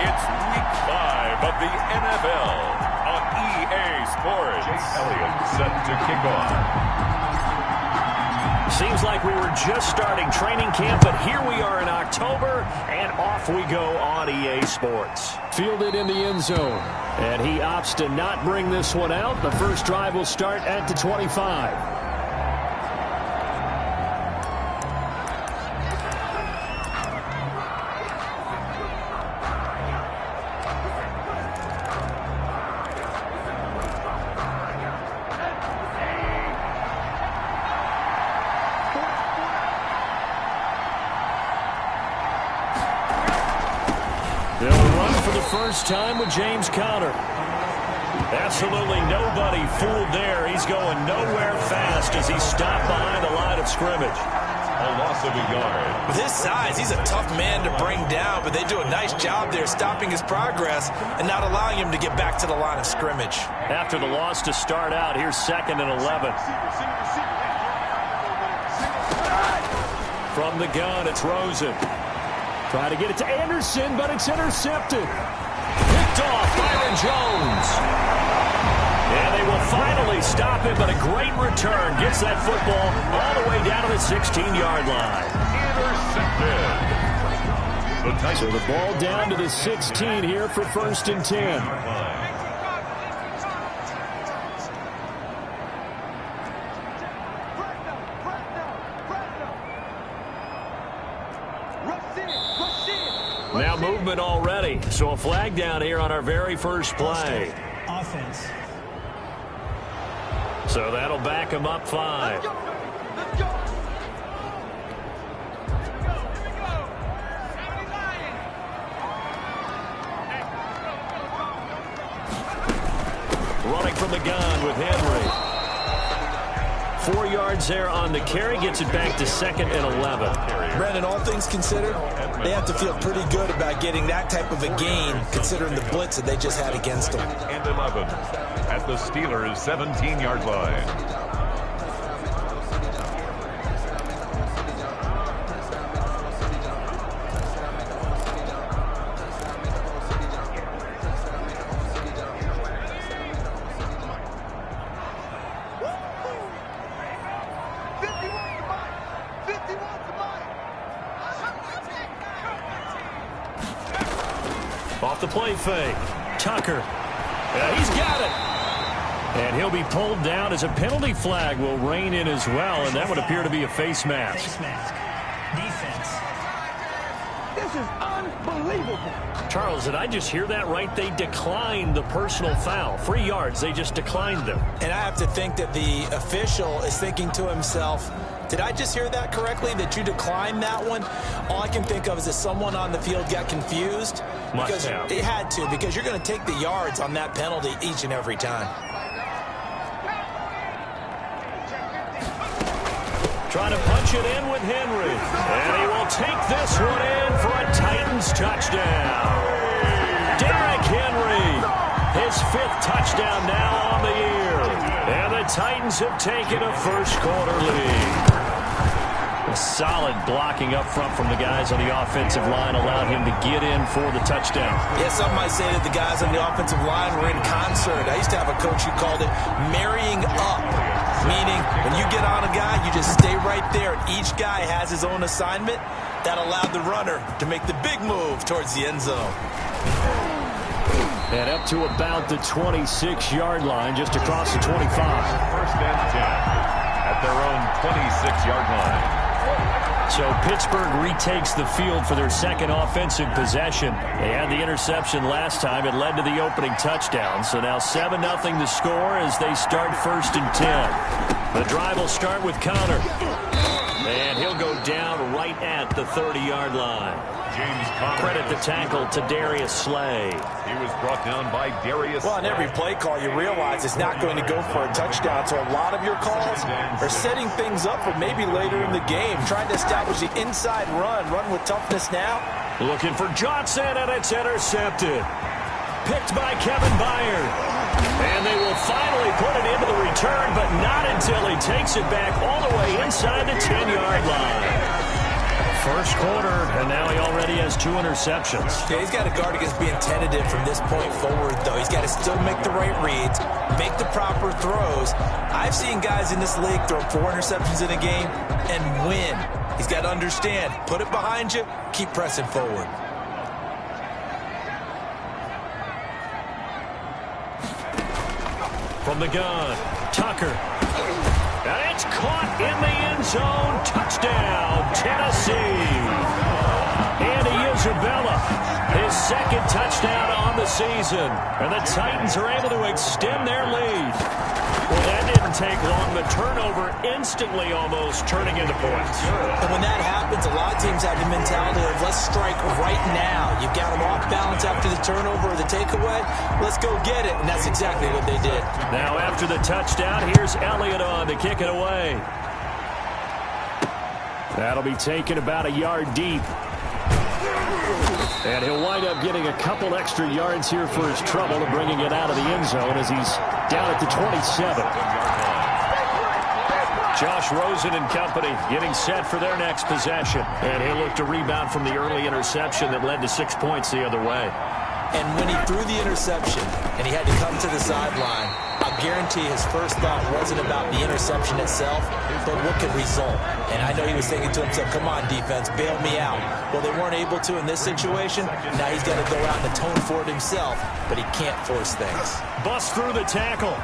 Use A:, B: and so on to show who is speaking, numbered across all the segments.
A: It's week 5 of the NFL on EA Sports. Jake Elliott set to kick off.
B: Seems like we were just starting training camp, but here we are in October, and off we go on EA Sports.
C: Fielded in the end zone.
B: And he opts to not bring this one out. The first drive will start at the 25. They'll run for the first time with James Conner. Absolutely nobody fooled there. He's going nowhere fast as he stopped behind the line of scrimmage.
A: A loss of a yard.
D: With his size, he's a tough man to bring down, but they do a nice job there stopping his progress and not allowing him to get back to the line of scrimmage.
B: After the loss to start out, here's 2nd and 11. From the gun, it's Rosen. Trying to get it to Anderson, but it's intercepted. Picked off Byron Jones. And they will finally stop him, but a great return. Gets that football all the way down to the 16-yard line.
A: Intercepted.
B: So the ball down to the 16 here for 1st and 10. Now movement already. So a flag down here on our very first play.
E: Offense.
B: So that'll back him up 5. Running from the gun with Henry. 4 yards there on the carry. Gets it back to 2nd and 11.
D: Brandon, all things considered, they have to feel pretty good about getting that type of a gain considering the blitz that they just had against them.
A: And 11 at the Steelers' 17-yard line.
B: Off the play fake. Tucker. He's got it. And he'll be pulled down as a penalty flag will rein in as well, and that would appear to be a face mask.
E: Face mask. Defense.
F: This is unbelievable.
B: Charles, did I just hear that right? They declined the personal foul. 3 yards. They just declined them.
D: And I have to think that the official is thinking to himself, did I just hear that correctly, that you declined that one? All I can think of is that someone on the field got confused.
B: Must have.
D: They had to, because you're going to take the yards on that penalty each and every time.
B: Trying to punch it in with Henry. And he will take this one in for a Titans touchdown. Derrick Henry, his 5th touchdown now on the year. And the Titans have taken a first-quarter lead. A solid blocking up front from the guys on the offensive line allowed him to get in for the touchdown.
D: Yeah, some might say that the guys on the offensive line were in concert. I used to have a coach who called it marrying up, meaning when you get on a guy, you just stay right there, and each guy has his own assignment. That allowed the runner to make the big move towards the end zone.
B: And up to about the 26-yard line, just across the 25.
A: 1st and 10 at their own 26-yard line.
B: So Pittsburgh retakes the field for their 2nd offensive possession. They had the interception last time. It led to the opening touchdown. So now 7-0 the score as they start 1st and 10. The drive will start with Conner. And he'll go down right at the 30-yard line.
A: James Conner.
B: Credit the tackle to Darius Slay.
A: He was brought down by Darius
D: Well, on every play call, you realize it's not going to go for a touchdown. So a lot of your calls are setting things up for maybe later in the game, trying to establish the inside run with toughness now.
B: Looking for Johnson, and it's intercepted. Picked by Kevin Byard. And they will finally put it into the return, but not until he takes it back all the way inside the 10-yard line. First quarter, and now he already has 2 interceptions.
D: Yeah, he's got to guard against being tentative from this point forward, though. He's got to still make the right reads, make the proper throws. I've seen guys in this league throw 4 interceptions in a game and win. He's got to understand, put it behind you, keep pressing forward.
B: From the gun, Tucker. And it's caught in the end zone. Touchdown, Tennessee. Andy Isabella, his second touchdown on the season. And the Titans are able to extend their lead. Well, that didn't take long. The turnover instantly almost turning into points.
D: And when that happens, a lot of teams have the mentality of let's strike right now. You've got them off balance after the turnover or the takeaway. Let's go get it. And that's exactly what they did.
B: Now after the touchdown, here's Elliott on to kick it away. That'll be taken about a yard deep. And he'll wind up getting a couple extra yards here for his trouble and bringing it out of the end zone as he's down at the 27. Josh Rosen and company getting set for their next possession. And he'll look to rebound from the early interception that led to 6 points the other way.
D: And when he threw the interception and he had to come to the sideline, I guarantee his first thought wasn't about the interception itself, but what could result. And I know he was thinking to himself, come on, defense, bail me out. Well, they weren't able to in this situation. Now he's got to go out and atone for it himself, but he can't force things.
B: Bust through the tackle.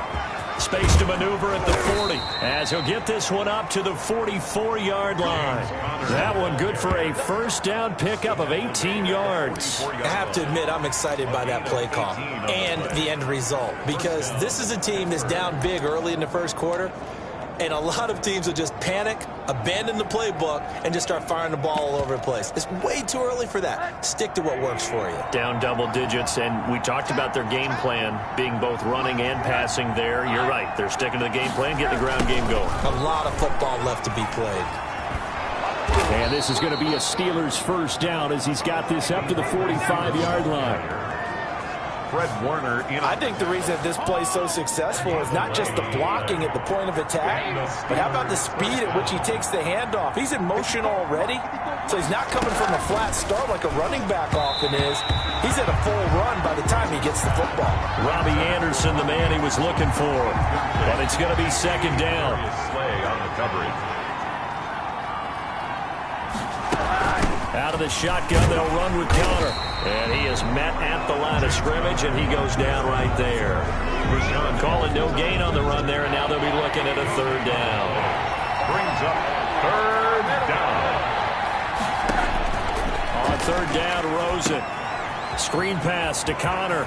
B: Space to maneuver at the 40 as he'll get this one up to the 44-yard line. That one good for a first down pickup of 18 yards.
D: I have to admit I'm excited by that play call and the end result because this is a team that's down big early in the first quarter, and a lot of teams will just panic, abandon the playbook, and just start firing the ball all over the place. It's way too early for that. Stick to what works for you.
B: Down double digits, and we talked about their game plan being both running and passing there. You're right. They're sticking to the game plan, getting the ground game going.
D: A lot of football left to be played.
B: And this is going to be a Steelers first down as he's got this up to the 45-yard line.
G: I think the reason this play is so successful is not just the blocking at the point of attack, but how about the speed at which he takes the handoff? He's in motion already, so he's not coming from a flat start like a running back often is. He's at a full run by the time he gets the football.
B: Robbie Anderson, the man he was looking for. But it's going to be second down. Out of the shotgun, they'll run with Connor. And he is met at the line of scrimmage, and he goes down right there. Calling no gain on the run there, and now they'll be looking at a third down.
A: Brings up third down.
B: On third down, Rosen. Screen pass to Connor.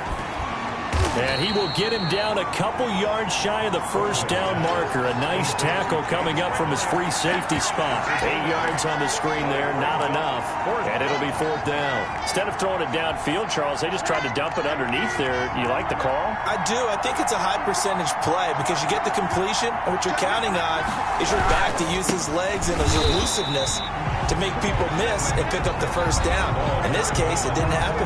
B: And he will get him down a couple yards shy of the first down marker. A nice tackle coming up from his free safety spot. 8 yards on the screen there, not enough. And it'll be fourth down. Instead of throwing it downfield, Charles, they just tried to dump it underneath there. You like the call?
D: I do. I think it's a high percentage play because you get the completion, and what you're counting on is your back to use his legs and his elusiveness to make people miss and pick up the first down. In this case, it didn't happen.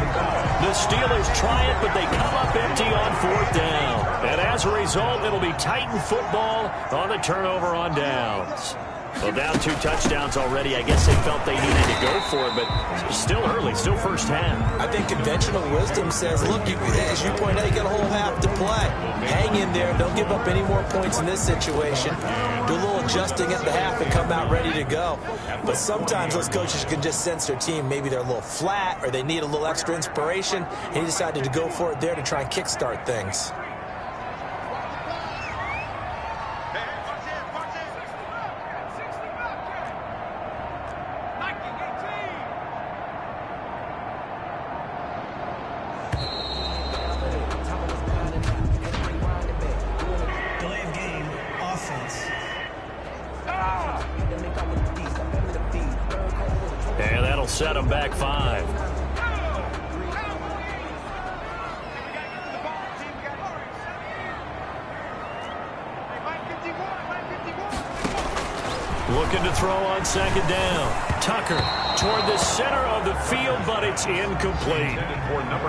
B: The Steelers try it, but they come up empty on fourth down. And as a result, it'll be Titan football on the turnover on downs. Well, down 2 touchdowns already. I guess they felt they needed to go for it, but still early, still first half.
D: I think conventional wisdom says, look, as you point out, you got a whole half to play. Hang in there. Don't give up any more points in this situation. Do a little adjusting at the half and come out ready to go. But sometimes those coaches can just sense their team. Maybe they're a little flat or they need a little extra inspiration, and he decided to go for it there to try and kickstart things.
B: And that'll set them back 5. Looking to throw on second down. Tucker toward the center of the field, but it's incomplete.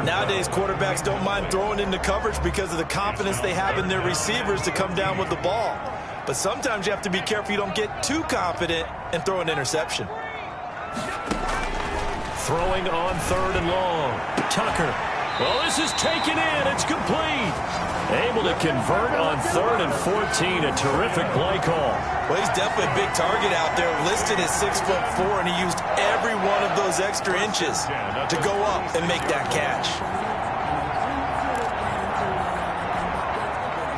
D: Nowadays, quarterbacks don't mind throwing into coverage because of the confidence they have in their receivers to come down with the ball. But sometimes you have to be careful you don't get too confident and throw an interception.
B: Throwing on 3rd and long. Tucker. Well, this is taken in. It's complete. Able to convert on 3rd and 14. A terrific play call.
D: Well, he's definitely a big target out there, listed at 6'4", and he used every one of those extra inches to go up and make that catch.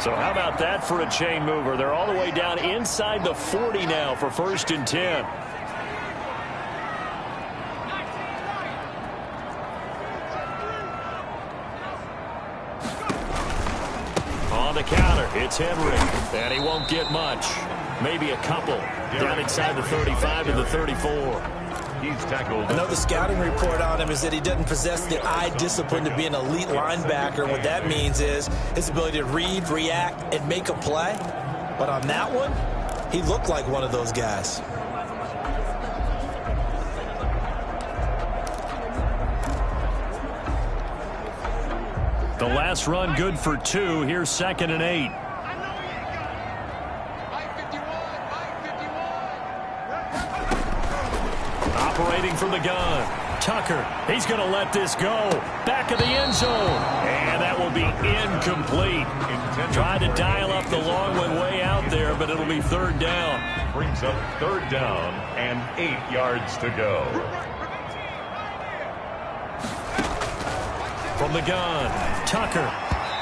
B: So how about that for a chain mover? They're all the way down inside the 40 now for 1st and 10. On the counter, it's Henry, and he won't get much. Maybe a couple down inside the 35 to the 34.
A: He's tackled.
D: I know the scouting report on him is that he doesn't possess the eye discipline to be an elite linebacker. What that means is his ability to read, react, and make a play. But on that one, he looked like one of those guys.
B: The last run good for 2. Here's 2nd and 8. Operating from the gun. Tucker, he's going to let this go. Back of the end zone. And that will be incomplete. Tried to dial up the long one way out there, but it'll be 3rd down.
A: Brings up 3rd down and 8 yards to go.
B: From the gun, Tucker.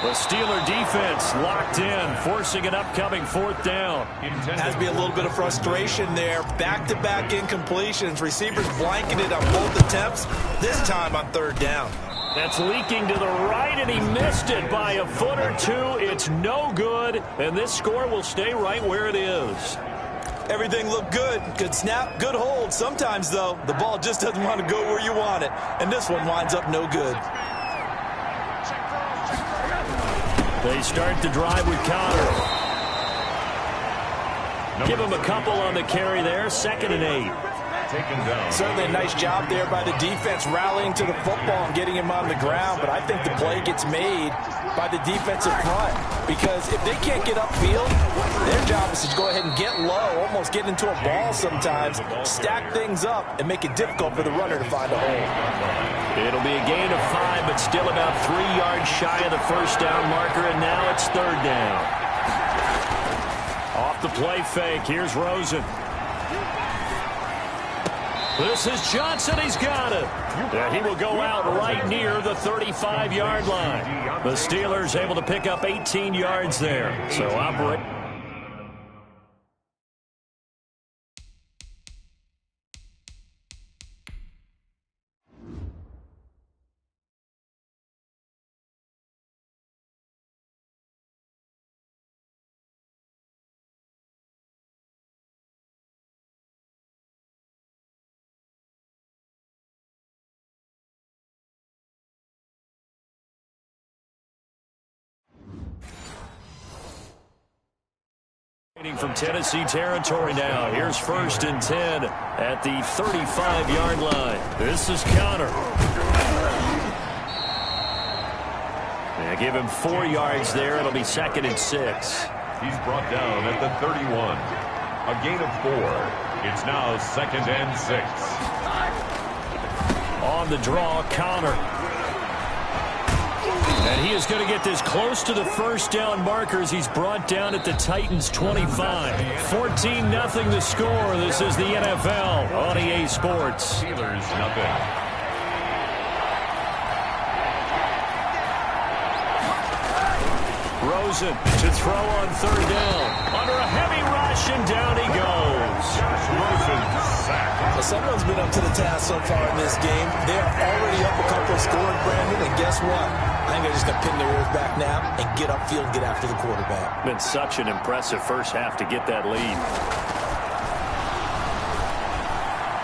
B: The Steeler defense locked in, forcing an upcoming 4th down.
D: Has to be a little bit of frustration there. Back-to-back incompletions. Receivers blanketed on both attempts, this time on 3rd down.
B: That's leaking to the right, and he missed it by a foot or 2. It's no good, and this score will stay right where it is.
D: Everything looked good. Good snap, good hold. Sometimes, though, the ball just doesn't want to go where you want it, and this one winds up no good.
B: They start the drive with Connor. Give him a couple on the carry there. 2nd and 8.
A: Taken down.
G: Certainly a nice job there by the defense rallying to the football and getting him on the ground, but I think the play gets made by the defensive front because if they can't get upfield, their job is to go ahead and get low, almost get into a ball sometimes, stack things up, and make it difficult for the runner to find a hole.
B: It'll be a gain of 5, but still about 3 yards shy of the 1st down marker, and now it's 3rd down. Off the play fake, here's Rosen. This is Johnson. He's got it. Yeah, he will go out right near the 35-yard line. The Steelers able to pick up 18 yards there. So operate. From Tennessee territory now. Here's 1st and 10 at the 35-yard line. This is Connor. They give him 4 yards there. It'll be 2nd and 6.
A: He's brought down at the 31. A gain of 4. It's now 2nd and 6.
B: On the draw, Connor. And he is going to get this close to the 1st down markers. He's brought down at the Titans' 25. 14-0 the score. This is the NFL on EA Sports.
A: Steelers nothing.
B: Rosen to throw on 3rd down. Under a heavy rush, and down he goes.
A: Rosen sacked.
D: Well, someone's been up to the task so far in this game. They are already up a couple of scores, Brandon, and guess what? I think they're just going to pin their ears back now and get upfield and get after the quarterback.
B: Been such an impressive first half to get that lead.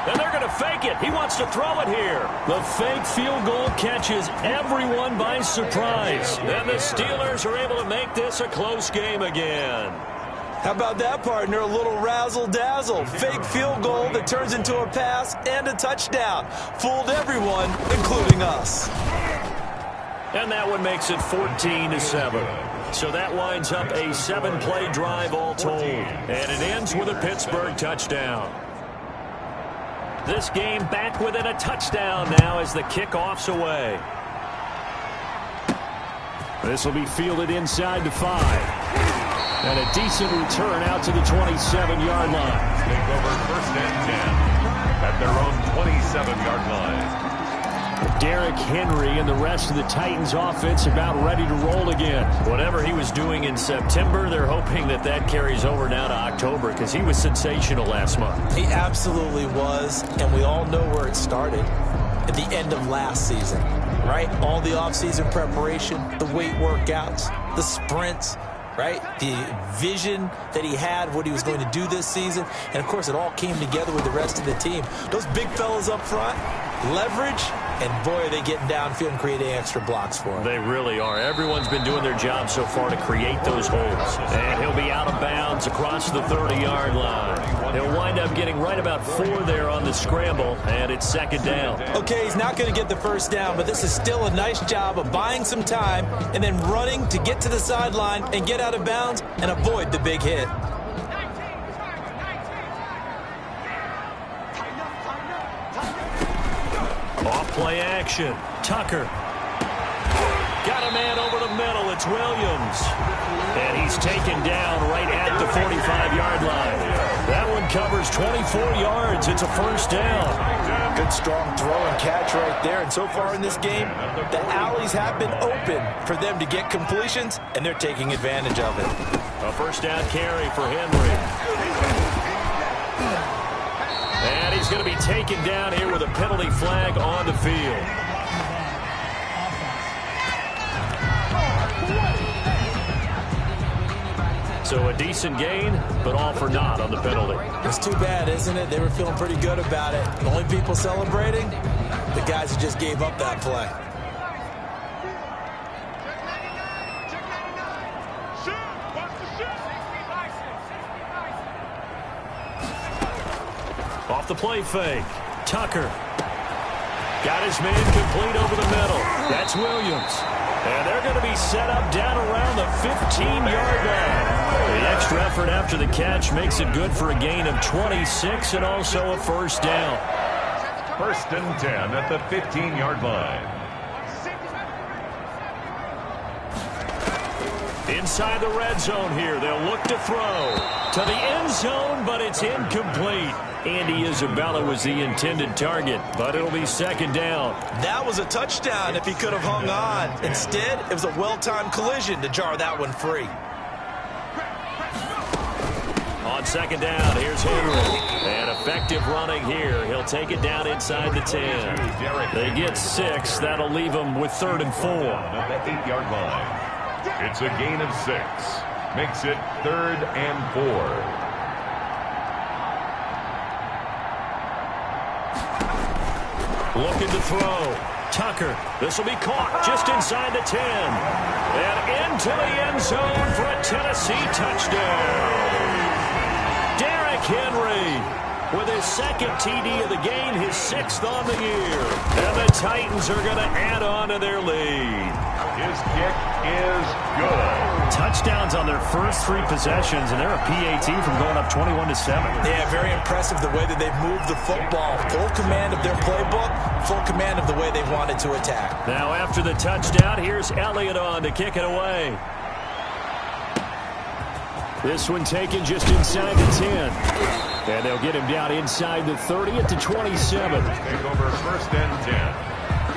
B: And they're going to fake it. He wants to throw it here. The fake field goal catches everyone by surprise. And the Steelers are able to make this a close game again.
D: How about that, partner? A little razzle-dazzle. Fake field goal that turns into a pass and a touchdown. Fooled everyone, including us.
B: And that one makes it 14-7. So that winds up a 7-play drive all told. And it ends with a Pittsburgh touchdown. This game back within a touchdown now as the kickoff's away. This will be fielded inside the 5. And a decent return out to the 27-yard line.
A: Take over 1st and 10 at their own 27-yard line.
B: Derrick Henry and the rest of the Titans offense about ready to roll again. Whatever he was doing in September, they're hoping that carries over now to October because he was sensational last month.
D: He absolutely was, and we all know where it started at the end of last season, right? All the offseason preparation, the weight workouts, the sprints, right? The vision that he had, what he was going to do this season. And, of course, it all came together with the rest of the team. Those big fellas up front, leverage, and, boy, are they getting downfield and creating extra blocks for him.
B: They really are. Everyone's been doing their job so far to create those holes. And he'll be out of bounds across the 30-yard line. He'll wind up getting right about 4 there on the scramble, and it's 2nd down.
D: Okay, he's not going to get the 1st down, but this is still a nice job of buying some time and then running to get to the sideline and get out of bounds and avoid the big hit.
B: Off-play action. Tucker. Got a man over the middle. It's Williams. And he's taken down right at the 45-yard line. That one covers 24 yards. It's a 1st down.
G: Good strong throw and catch right there. And so far in this game, the alleys have been open for them to get completions, and they're taking advantage of it.
B: A 1st down carry for Henry. And he's going to be taken down here with a penalty flag on the field. So a decent gain, but all for naught on the penalty.
D: It's too bad, isn't it? They were feeling pretty good about it. The only people celebrating, the guys who just gave up that play.
B: Off the play fake. Tucker. Got his man complete over the middle. That's Williams. And they're going to be set up down around the 15-yard line. The extra effort after the catch makes it good for a gain of 26 and also a 1st down.
A: 1st and 10 at the 15-yard line.
B: Inside the red zone here. They'll look to throw to the end zone, but it's incomplete. Andy Isabella was the intended target, but it'll be 2nd down.
D: That was a touchdown if he could have hung on. Instead, it was a well-timed collision to jar that one free.
B: On 2nd down, here's Henry. And effective running here. He'll take it down inside the 10. They get 6. That'll leave them with 3rd and 4.
A: At the 8-yard line. It's a gain of 6. Makes it 3rd and 4.
B: Looking to throw. Tucker. This will be caught just inside the 10. And into the end zone for a Tennessee touchdown. Derrick Henry with his 2nd TD of the game, his 6th on the year. And the Titans are going to add on to their lead.
A: His kick is good.
B: Touchdowns on their first 3 possessions, and they're a PAT from going up 21-7.
D: Yeah, very impressive the way that they've moved the football. Full command of their playbook, full command of the way they wanted to attack.
B: Now after the touchdown, here's Elliott on to kick it away. This one taken just inside the 10. And they'll get him down inside the 30 at the 27.
A: Take over 1st and 10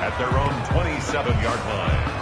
A: at their own 27-yard line.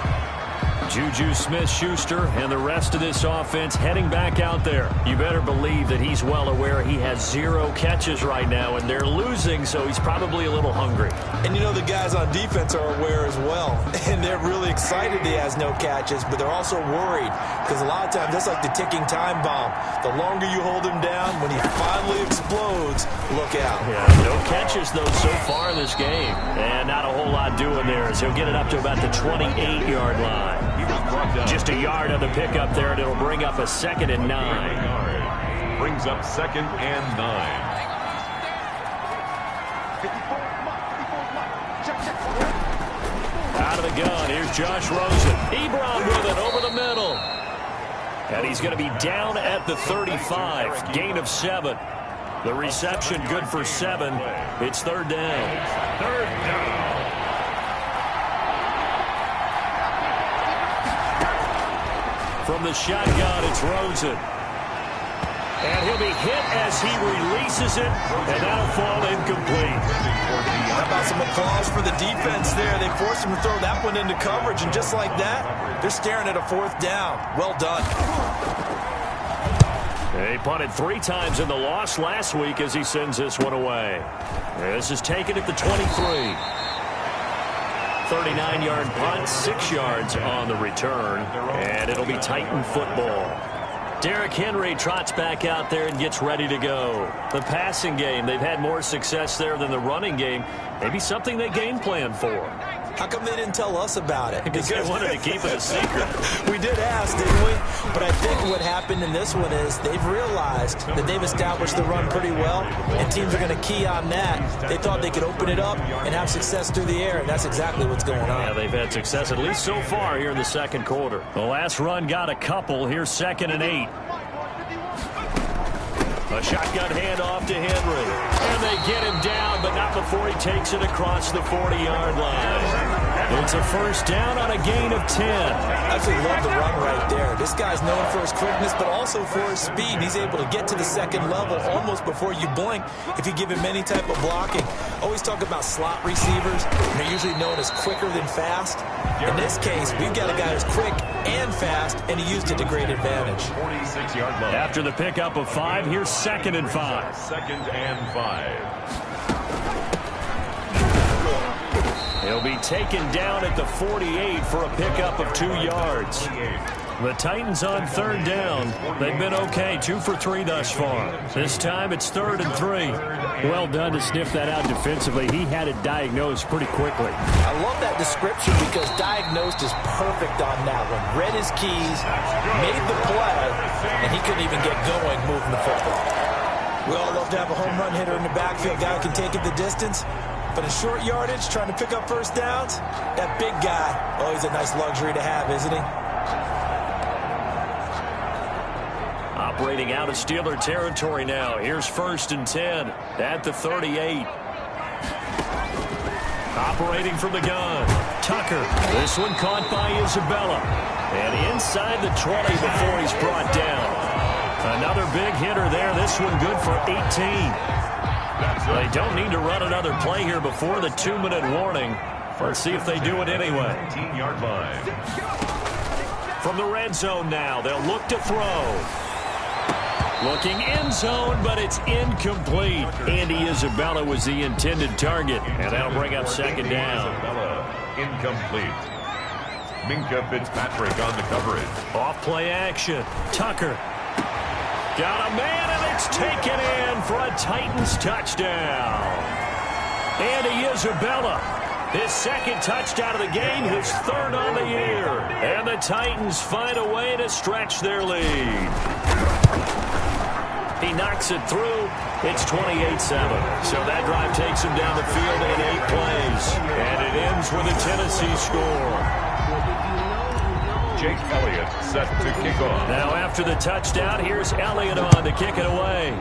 B: Juju Smith-Schuster and the rest of this offense heading back out there. You better believe that he's well aware he has 0 catches right now, and they're losing, so he's probably a little hungry.
D: And you know the guys on defense are aware as well, and they're really excited he has no catches, but they're also worried because a lot of times that's like the ticking time bomb. The longer you hold him down, when he finally explodes, look out.
B: Yeah, no catches, though, so far in this game. And not a whole lot doing there as he'll get it up to about the 28-yard line. Just a yard on the pickup there, and it'll bring up a 2nd and 9.
A: Brings up 2nd and 9.
B: Out of the gun, here's Josh Rosen. Ebron with it over the middle. And he's going to be down at the 35. Gain of 7. The reception good for 7. It's third down.
A: Third down.
B: From the shotgun, it's Rosen. And he'll be hit as he releases it, and that'll fall incomplete.
D: How about some applause for the defense there? They forced him to throw that one into coverage, and just like that, they're staring at a fourth down. Well done.
B: He punted 3 times in the loss last week as he sends this one away. This is taken at the 23. 39-yard punt, 6 yards on the return, and it'll be Titan football. Derrick Henry trots back out there and gets ready to go. The passing game, they've had more success there than the running game. Maybe something they game plan for.
D: How come they didn't tell us about it?
B: Because they wanted to keep it a secret.
D: We did ask, didn't we? But I think what happened in this one is they've realized that they've established the run pretty well, and teams are going to key on that. They thought they could open it up and have success through the air, and that's exactly what's going on.
B: Yeah, they've had success, at least so far, here in the second quarter. The last run got a couple. Here's 2nd and 8. A shotgun handoff to Henry. And they get him down, but not before he takes it across the 40-yard line. It's a first down on a gain of 10.
D: I absolutely love the run right there. This guy's known for his quickness, but also for his speed. He's able to get to the second level almost before you blink if you give him any type of blocking. Always talk about slot receivers. They're usually known as quicker than fast. In this case, we've got a guy who's quick and fast, and he used it to great advantage.
A: 46-yard line.
B: After the pickup of 5, here's 2nd and 5.
A: 2nd and 5.
B: He'll be taken down at the 48 for a pickup of 2 yards. The Titans on third down. They've been okay, 2 for 3 thus far. This time it's 3rd and 3. Well done to sniff that out defensively. He had it diagnosed pretty quickly.
D: I love that description because diagnosed is perfect on that one. Read his keys, made the play, and he couldn't even get going moving the football. We all love to have a home run hitter in the backfield, guy who can take it the distance. But in short yardage, trying to pick up first downs, that big guy, oh, he's a nice luxury to have, isn't he?
B: Operating out of Steeler territory now. Here's 1st and 10 at the 38. Operating from the gun. Tucker. This one caught by Isabella. And inside the 20 before he's brought down. Another big hitter there. This one good for 18. They don't need to run another play here before the 2-minute warning. Let's see if they do it anyway.
A: 18-yard line.
B: From the red zone now, they'll look to throw. Looking end zone, but it's incomplete. Andy Isabella was the intended target, and that'll bring up 2nd down.
A: Isabella, incomplete. Minka Fitzpatrick on the coverage.
B: Off play action. Tucker. Got a man, and it's taken in for a Titans touchdown. Andy Isabella, his 2nd touchdown of the game, his 3rd on the year. And the Titans find a way to stretch their lead. He knocks it through. It's 28-7. So that drive takes him down the field in 8 plays. And it ends with a Tennessee score.
A: Jake Elliott set to kick off.
B: Now after the touchdown, here's Elliott on to kick it away.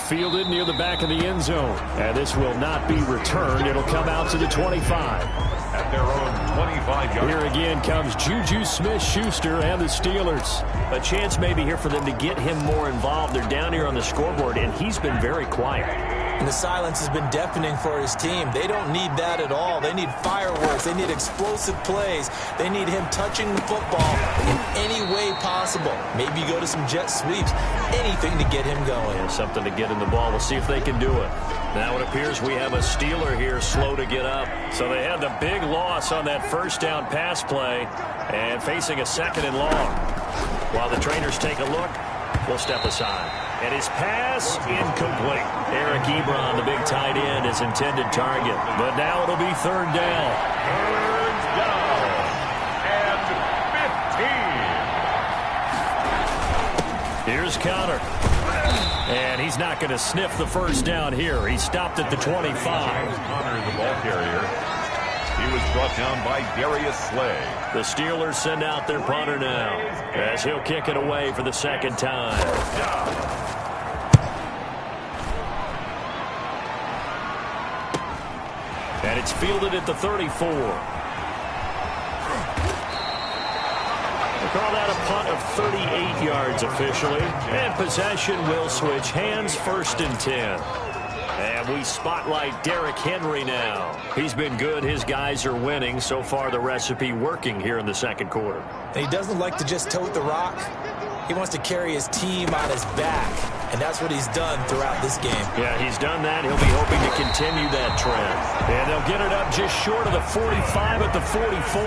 B: Fielded near the back of the end zone. And this will not be returned. It'll come out to the 25.
A: At their own 25-yard.
B: Here again comes Juju Smith-Schuster and the Steelers. A chance maybe here for them to get him more involved. They're down here on the scoreboard, and he's been very quiet.
D: And the silence has been deafening for his team. They don't need that at all. They need fireworks. They need explosive plays. They need him touching the football in any way possible. Maybe go to some jet sweeps. Anything to get him going.
B: And something to get in the ball. We'll see if they can do it. Now it appears we have a Steeler here slow to get up. So they had the big loss on that first down pass play and facing a 2nd and long. While the trainers take a look, we'll step aside. And his pass, incomplete. Eric Ebron, the big tight end, is intended target. But now it'll be 3rd down.
A: 3rd down and 15.
B: Here's Connor. And he's not going to sniff the first down here. He stopped at the 25.
A: Connor, the ball carrier. He was brought down by Darius Slay.
B: The Steelers send out their punter now, as he'll kick it away for the second time. And it's fielded at the 34. Call that a punt of 38 yards officially. And possession will switch hands, 1st and 10. And we spotlight Derrick Henry now. He's been good. His guys are winning. So far, the recipe working here in the second quarter.
G: He doesn't like to just tote the rock. He wants to carry his team on his back. And that's what he's done throughout this game.
B: Yeah, he's done that. He'll be hoping to continue that trend. And they'll get it up just short of the 45 at the 44.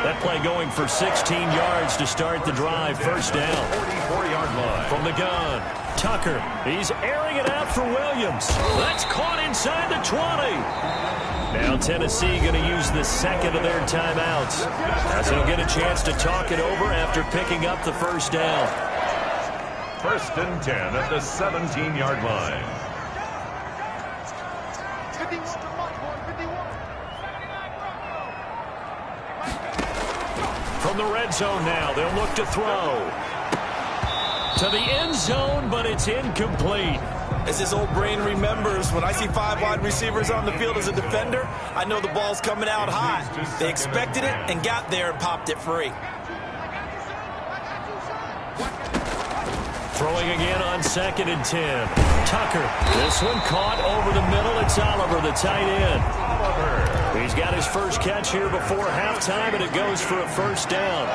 B: That play going for 16 yards to start the drive. First down.
A: 44-yard line.
B: From the gun, Tucker. He's airing it out for Williams. That's caught inside the 20. Now Tennessee going to use the second of their timeouts, as they'll get a chance to talk it over after picking up the first down.
A: 1st and 10 at the 17-yard line.
B: From the red zone now, they'll look to throw. To the end zone, but it's incomplete.
G: As his old brain remembers, when I see 5 wide receivers on the field as a defender, I know the ball's coming out hot. They expected it and got there and popped it free.
B: Throwing again on 2nd and 10. Tucker. This one caught over the middle. It's Oliver, the tight end. He's got his first catch here before halftime, and it goes for a first down.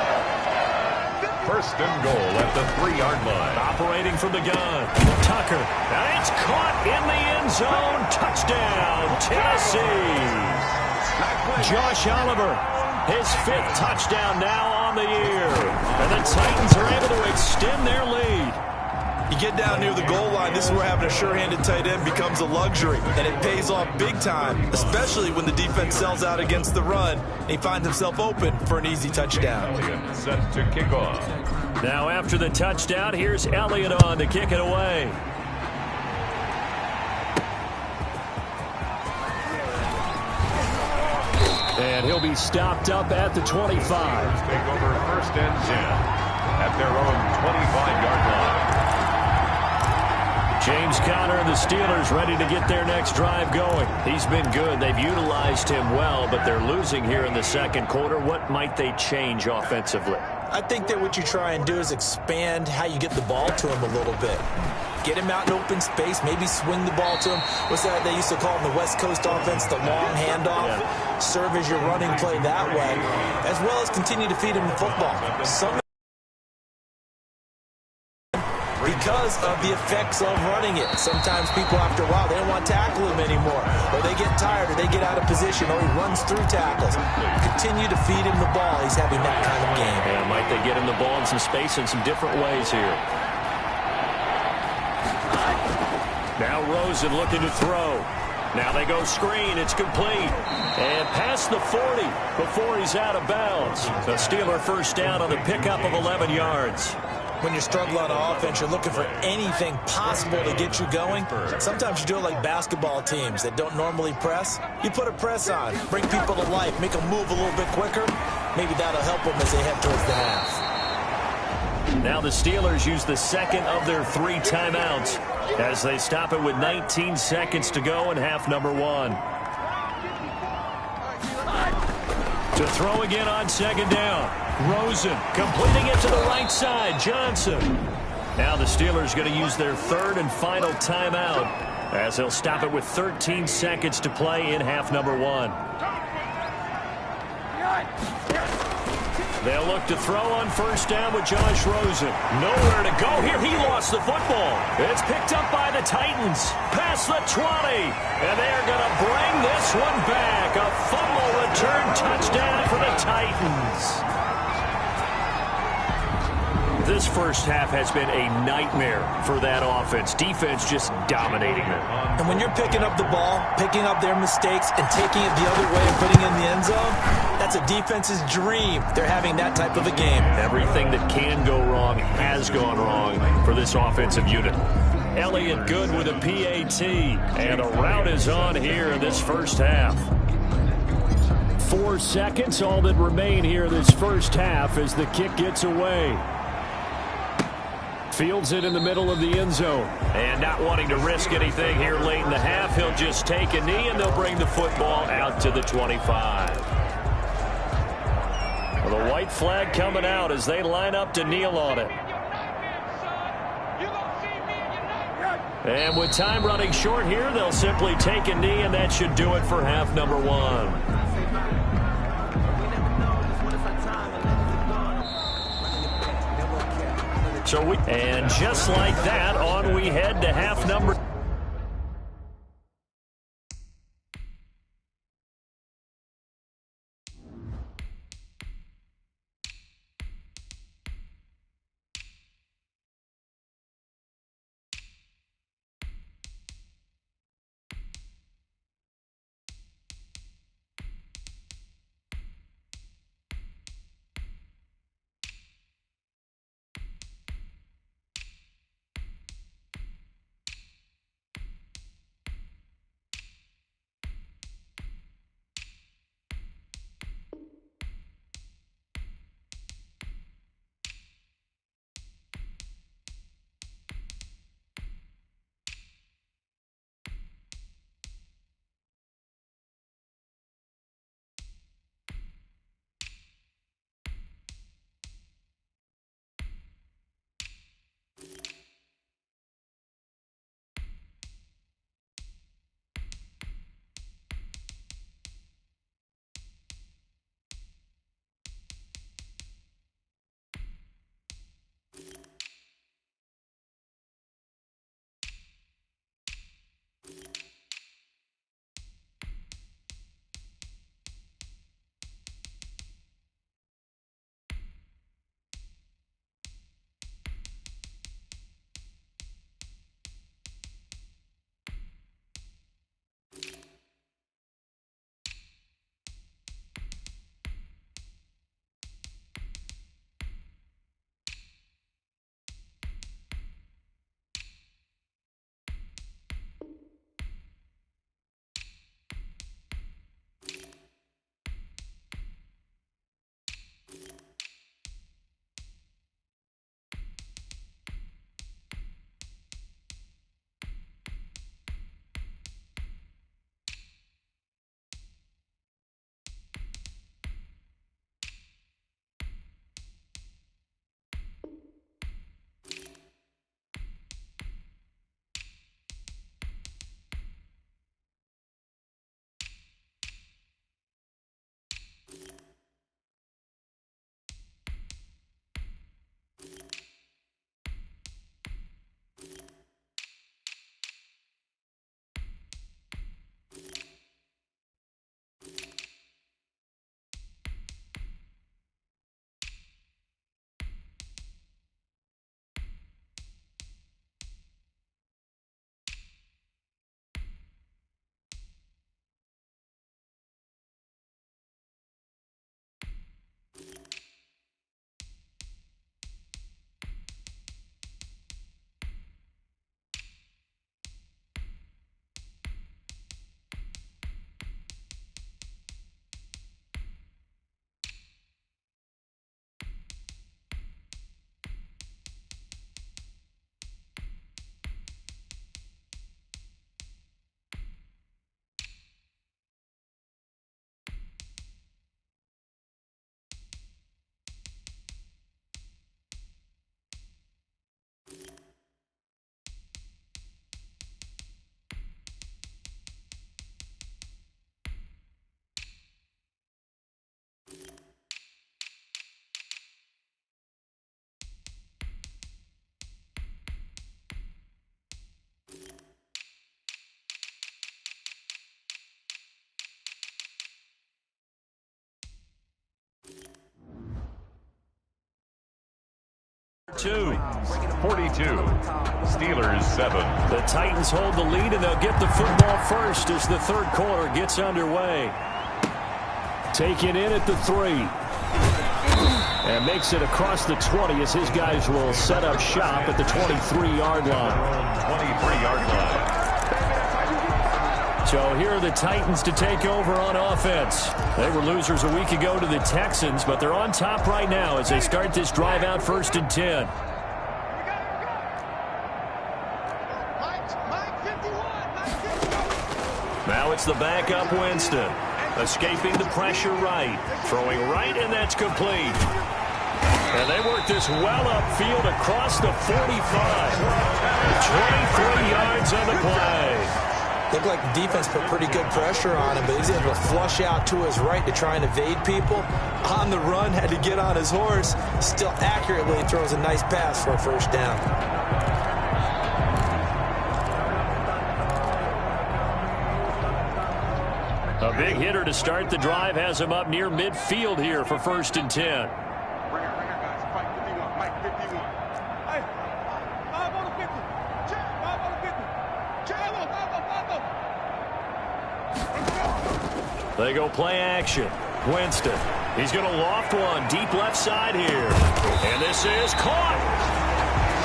A: 1st and goal at the 3-yard line.
B: Operating from the gun. Tucker. And it's caught in the end zone. Touchdown, Tennessee. Josh Oliver. His 5th touchdown now on the year. And the Titans are able to extend their lead.
G: You get down near the goal line, this is where having a sure-handed tight end becomes a luxury, and it pays off big time, especially when the defense sells out against the run, and he finds himself open for an easy touchdown.
A: Elliott set to kick off.
B: Now after the touchdown, here's Elliott on to kick it away. And he'll be stopped up at the 25.
A: Take over 1st and 10 at their own 25-yard line.
B: James Conner and the Steelers ready to get their next drive going. He's been good. They've utilized him well, but they're losing here in the second quarter. What might they change offensively?
G: I think that what you try and do is expand how you get the ball to him a little bit. Get him out in open space, maybe swing the ball to him. What's that they used to call in the West Coast offense, the long handoff? Yeah. Serve as your running play that way, as well as continue to feed him the football. Because of the effects of running it. Sometimes people, after a while, they don't want to tackle him anymore. Or they get tired, or they get out of position, or he runs through tackles. Continue to feed him the ball. He's having that kind of game.
B: Yeah, might they get him the ball in some space in some different ways here. Now Rosen looking to throw. Now they go screen. It's complete. And past the 40 before he's out of bounds. The Steeler first down on the pickup of 11 yards.
G: When you struggle on offense, you're looking for anything possible to get you going. Sometimes you do it like basketball teams that don't normally press. You put a press on, bring people to life, make them move a little bit quicker. Maybe that'll help them as they head towards the half.
B: Now the Steelers use the second of their 3 timeouts as they stop it with 19 seconds to go in half number 1. To throw again on second down. Rosen completing it to the right side. Johnson. Now the Steelers going to use their 3rd and final timeout as they'll stop it with 13 seconds to play in half number 1. They'll look to throw on first down with Josh Rosen. Nowhere to go here. He lost the football. It's picked up by the Titans. Past the 20. And they're going to bring this one back. A fumble return touchdown for the Titans. This first half has been a nightmare for that offense. Defense just dominating them.
G: And when you're picking up the ball, picking up their mistakes, and taking it the other way and putting it in the end zone, that's a defense's dream. They're having that type of a game.
B: Everything that can go wrong has gone wrong for this offensive unit. Elliott good with a PAT, and a rout is on here in this first half. 4 seconds, all that remain here this first half as the kick gets away. Fields it in the middle of the end zone. And not wanting to risk anything here late in the half, he'll just take a knee, and they'll bring the football out to the 25. Well, the white flag coming out as they line up to kneel on it. And with time running short here, they'll simply take a knee, and that should do it for half number 1. And just like that, on we head to half number.
A: Two. 42. Steelers 7.
B: The Titans hold the lead, and they'll get the football first as the third quarter gets underway. Taken in at the 3. And makes it across the 20 as his guys will set up shop at the 23-yard line.
A: 23-yard line.
B: So here are the Titans to take over on offense. They were losers a week ago to the Texans, but they're on top right now as they start this drive out 1st and 10. Now it's the backup Winston. Escaping the pressure right. Throwing right, and that's complete. And they work this well upfield across the 45. 23 yards on the play.
D: Looked like the defense put pretty good pressure on him, but he's able to flush out to his right to try and evade people. On the run, had to get on his horse. Still accurately throws a nice pass for a first down.
B: A big hitter to start the drive has him up near midfield here for 1st and 10. They go play action. Winston. He's going to loft one deep left side here. And this is caught.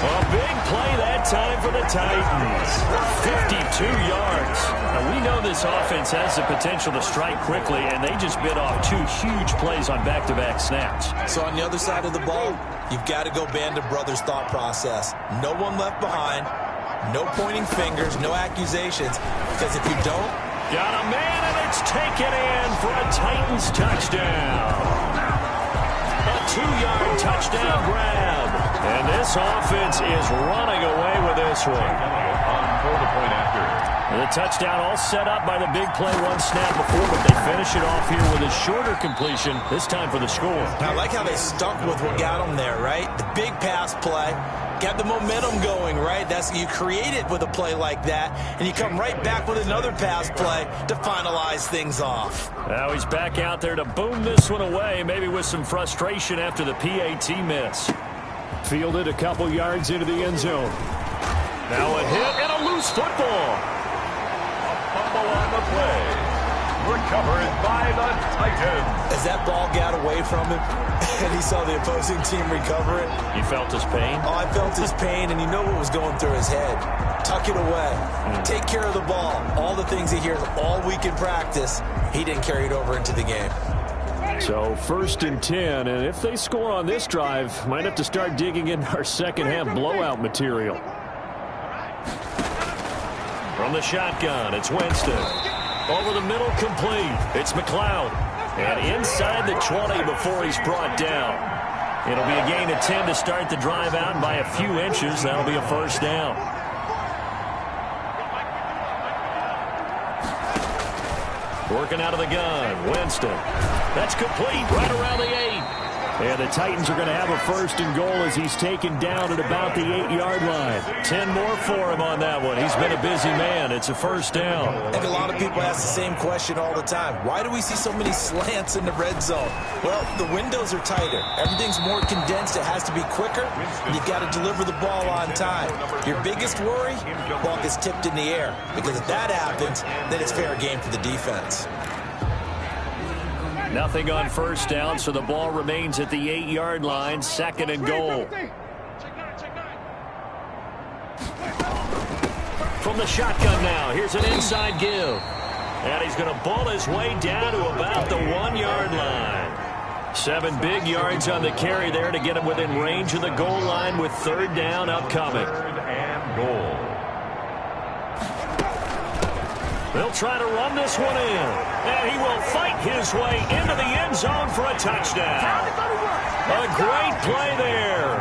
B: A big play that time for the Titans. 52 yards. Now, we know this offense has the potential to strike quickly, and they just bit off 2 huge plays on back-to-back snaps.
D: So on the other side of the ball, you've got to go Band of Brothers thought process. No one left behind. No pointing fingers. No accusations. Because if you don't,
B: got a man, and it's taken in for a Titans touchdown. A 2-yard touchdown grab. And this offense is running away with this one.
A: For the point after.
B: The touchdown all set up by the big play 1 snap before, but they finish it off here with a shorter completion, this time for the score.
D: I like how they stuck with what got them there, right? The big pass play. Got the momentum going, right? That's you create it with a play like that, and you come right back with another pass play to finalize things off.
B: Now he's back out there to boom this one away, maybe with some frustration after the PAT miss. Fielded a couple yards into the end zone. Now a hit and a loose football.
A: A fumble on the play. Recovered by the Titans.
D: As that ball got away from him, and he saw the opposing team recover it.
B: You felt his pain?
D: Oh, I felt his pain, and you know what was going through his head. Tuck it away. Take care of the ball. All the things he hears all week in practice, he didn't carry it over into the game.
B: So 1st and 10, and if they score on this drive, might have to start digging into our second-half blowout material. From the shotgun, it's Winston. Over the middle, complete. It's McLeod. And inside the 20 before he's brought down. It'll be a gain of 10 to start the drive out, and by a few inches, that'll be a first down. Working out of the gun, Winston. That's complete right around the 8. And the Titans are going to have a 1st and goal as he's taken down at about the 8-yard line. 10 more for him on that one. He's been a busy man. It's a first down.
D: I think a lot of people ask the same question all the time. Why do we see so many slants in the red zone? Well, the windows are tighter. Everything's more condensed. It has to be quicker. And you've got to deliver the ball on time. Your biggest worry? Ball gets tipped in the air. Because if that happens, then it's fair game for the defense.
B: Nothing on first down, so the ball remains at the 8-yard line, 2nd and goal. From the shotgun now, here's an inside give. And he's going to ball his way down to about the 1-yard line. 7 big yards on the carry there to get him within range of the goal line with 3rd down upcoming.
A: 3rd and goal.
B: They'll try to run this one in. And he will fight his way into the end zone for a touchdown. A great play there.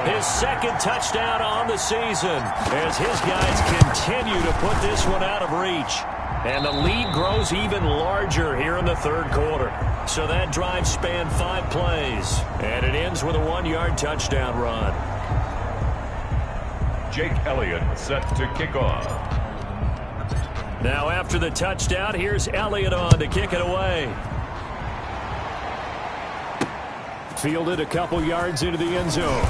B: His 2nd touchdown on the season as his guys continue to put this one out of reach. And the lead grows even larger here in the 3rd quarter. So that drive spanned 5 plays. And it ends with a 1-yard touchdown run.
A: Jake Elliott set to kick off.
B: Now after the touchdown, here's Elliott on to kick it away. Fielded a couple yards into the end zone.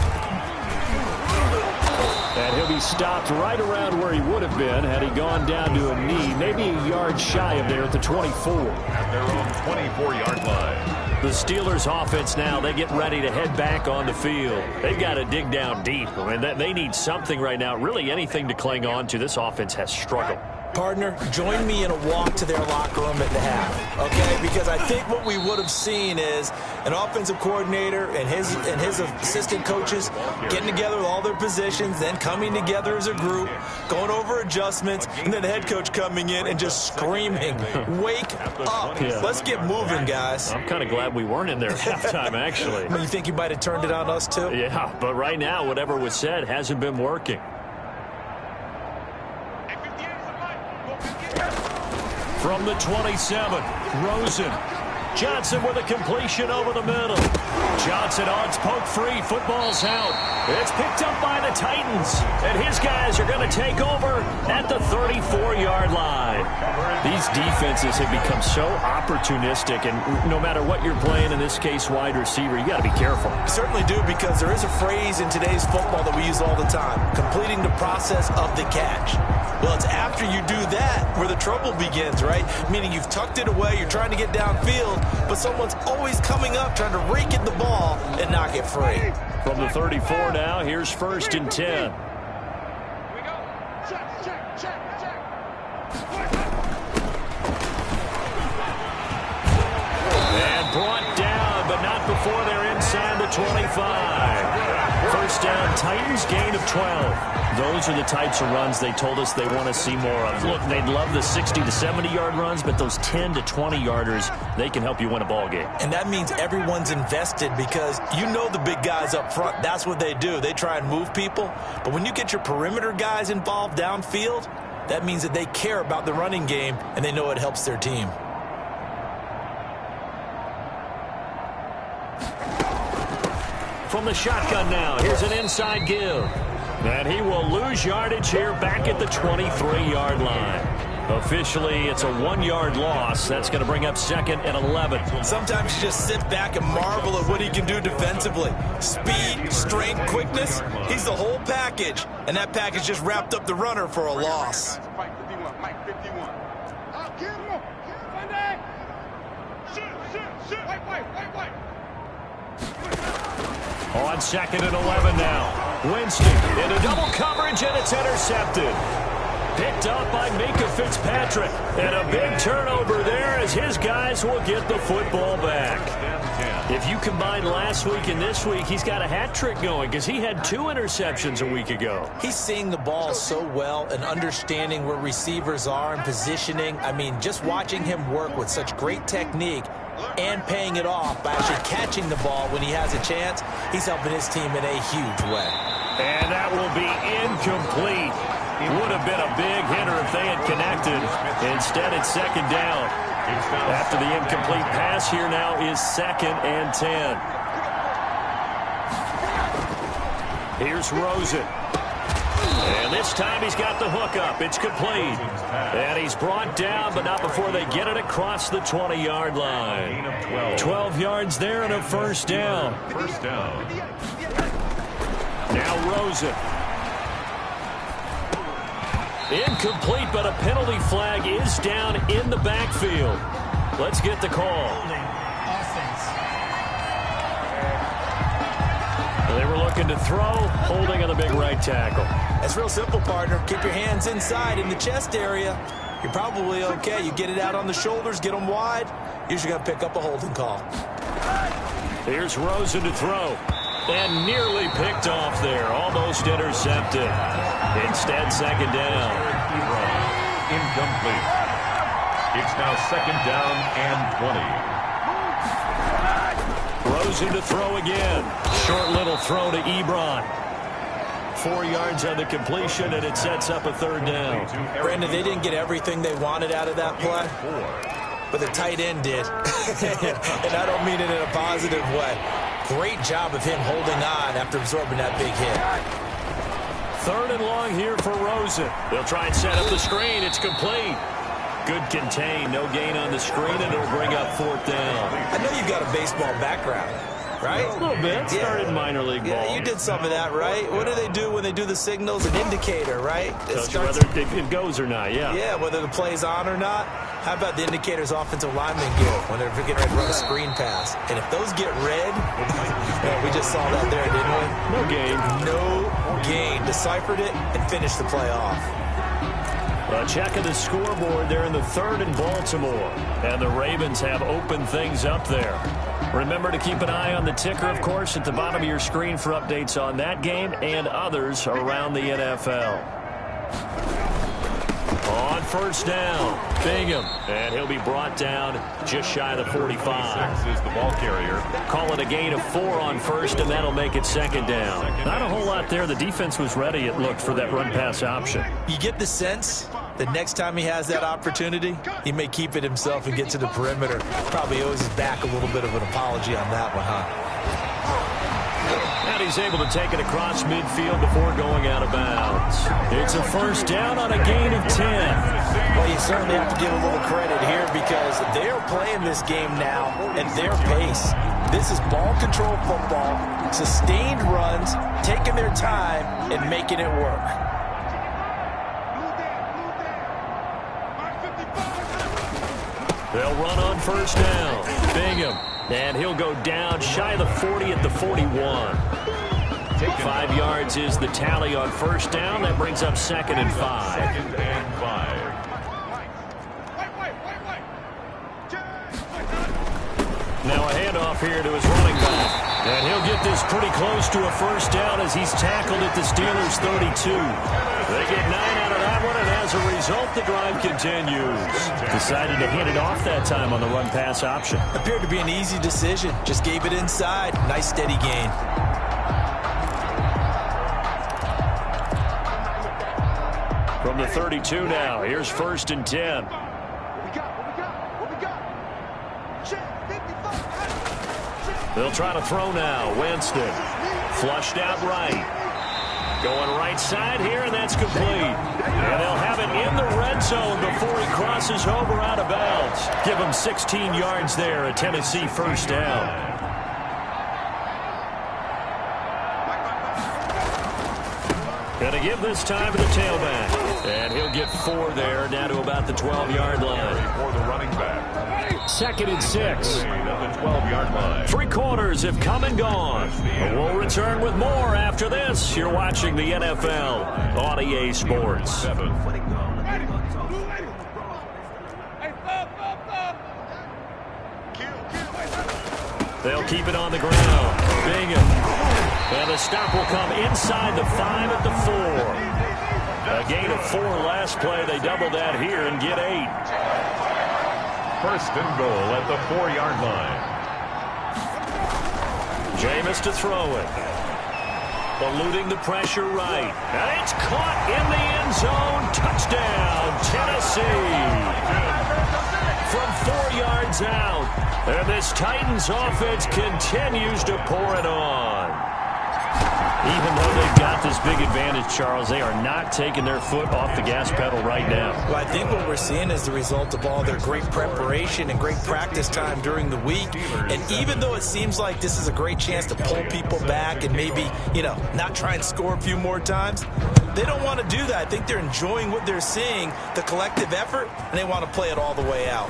B: And he'll be stopped right around where he would have been had he gone down to a knee, maybe a yard shy of there at the 24.
A: At their own 24-yard line.
B: The Steelers offense now, they get ready to head back on the field. They've got to dig down deep. I mean, they need something right now, really anything to cling on to. This offense has struggled.
D: Partner, join me in a walk to their locker room at the half, okay? Because I think what we would have seen is an offensive coordinator and his assistant coaches getting together with all their positions, then coming together as a group, going over adjustments, and then the head coach coming in and just screaming, wake up. Yeah. Let's get moving, guys.
B: I'm kind of glad we weren't in there at halftime, actually.
D: You think you might have turned it on us, too?
B: Yeah, but right now, whatever was said hasn't been working. From the 27, Rosen. Johnson with a completion over the middle. Johnson odds poke free. Football's out. It's picked up by the Titans. And his guys are going to take over at the 34-yard line. These defenses have become so opportunistic, and no matter what you're playing, in this case wide receiver, you got to be careful.
D: You certainly do, because there is a phrase in today's football that we use all the time, completing the process of the catch. Well, it's after you do that where the trouble begins, right? Meaning you've tucked it away, you're trying to get downfield, but someone's always coming up trying to rake at the ball and knock it free.
B: From the 34 now, here's 1st and 10.
F: Here we go. Check.
B: And brought down, but not before they're inside the 25. First down, Titans, gain of 12. Those are the types of runs they told us they want to see more of. Look, they'd love the 60 to 70-yard runs, but those 10 to 20-yarders, they can help you win a ball game.
D: And that means everyone's invested, because you know the big guys up front, that's what they do. They try and move people. But when you get your perimeter guys involved downfield, that means that they care about the running game, and they know it helps their team.
B: From the shotgun now, here's an inside give. And he will lose yardage here back at the 23-yard line. Officially, it's a 1-yard loss. That's going to bring up 2nd and 11.
D: Sometimes you just sit back and marvel at what he can do defensively. Speed, strength, quickness, he's the whole package. And that package just wrapped up the runner for a loss.
F: Mike 51. White.
B: On 2nd and 11 now. Winston into double coverage, and it's intercepted. Picked up by Minka Fitzpatrick. And a big turnover there as his guys will get the football back. If you combine last week and this week, he's got a hat trick going, because he had 2 interceptions a week ago.
D: He's seeing the ball so well and understanding where receivers are and positioning. I mean, just watching him work with such great technique and paying it off by actually catching the ball when he has a chance, he's helping his team in a huge way.
B: And that will be incomplete. Would have been a big hitter if they had connected. Instead, it's 2nd down. After the incomplete pass, here now is 2nd and 10. Here's Rosen. And this time he's got the hook up. It's complete. And he's brought down, but not before they get it across the 20-yard line. 12 yards there and a 1st down. Now Rosen. Incomplete, but a penalty flag is down in the backfield. Let's get the call. They were looking to throw, holding on the big right tackle.
D: It's real simple, partner. Keep your hands inside in the chest area. You're probably okay. You get it out on the shoulders, get them wide. Usually going to pick up a holding call.
B: Here's Rosen to throw. And nearly picked off there. Almost intercepted. Instead, 2nd down.
A: Incomplete. It's now 2nd down and 20.
B: Rosen to throw again. Short little throw to Ebron. 4 yards on the completion, and it sets up a 3rd down.
D: Brandon, they didn't get everything they wanted out of that play, but the tight end did. And I don't mean it in a positive way. Great job of him holding on after absorbing that big hit.
B: 3rd and long here for Rosen. They'll try and set up the screen. It's complete. Good contain. No gain on the screen, and it'll bring up 4th down.
D: I know you've got a baseball background, right?
B: A little bit. Started minor league ball.
D: Yeah, you did some of that, right? What do they do when they do the signals? An indicator, right?
B: Tells you whether it goes or not, yeah.
D: Yeah, whether the play's on or not. How about the indicators offensive linemen get when they're getting ready to run a screen pass? And if those get red, we just saw that there, didn't we?
B: No gain.
D: No gain. Deciphered it and finished the play off.
B: A check of the scoreboard there in the third in Baltimore. And the Ravens have opened things up there. Remember to keep an eye on the ticker, of course, at the bottom of your screen for updates on that game and others around the NFL. On first down, Bingham, and he'll be brought down just shy of the 45.
A: 6 is the ball carrier.
B: Call it a gain of 4 on first, and that'll make it second down. Not a whole lot there. The defense was ready, it looked, for that run-pass option.
D: You get the sense that next time he has that opportunity, he may keep it himself and get to the perimeter. Probably owes his back a little bit of an apology on that one, huh?
B: And he's able to take it across midfield before going out of bounds. It's a first down on a gain of 10.
G: Well, you certainly have to give a little credit here because they're playing this game now at their pace. This is ball control football, sustained runs, taking their time and making it work.
B: They'll run on first down. Bingham. And he'll go down shy of the 40 at the 41. 5 yards is the tally on first down. That brings up second and 5.
A: Second and 5.
B: Now a handoff here to his running back. And he'll get this pretty close to a first down as he's tackled at the Steelers' 32. They get 9 out of that one, and as a result, the drive continues. Decided to hand it off that time on the run-pass option.
D: Appeared to be an easy decision. Just gave it inside. Nice steady gain.
B: From the 32 now, here's first and 10. They'll try to throw now. Winston flushed out right. Going right side here, and that's complete. And they'll have it in the red zone before he crosses over out of bounds. Give him 16 yards there, a Tennessee first down. Gonna give this time to the tailback. And he'll get 4 there, down to about the 12-yard line.
A: For the running back.
B: Second and 6.
A: At the 12-yard line.
B: 3 quarters have come and gone. We'll return with more after this. You're watching the NFL on EA Sports.
A: 7.
B: They'll keep it on the ground. Bingham. And the stop will come inside the 5 at the 4. A gain of 4 last play. They double that here and get 8.
A: First and goal at the 4-yard line.
B: Jameis to throw it. Eluding the pressure right. And it's caught in the end zone. Touchdown, Tennessee. From 4 yards out. And this Titans offense continues to pour it on. Even though they've got this big advantage, Charles, they are not taking their foot off the gas pedal right now.
D: Well, I think what we're seeing is the result of all their great preparation and great practice time during the week. And even though it seems like this is a great chance to pull people back and maybe, not try and score a few more times, they don't want to do that. I think they're enjoying what they're seeing, the collective effort, and they want to play it all the way out.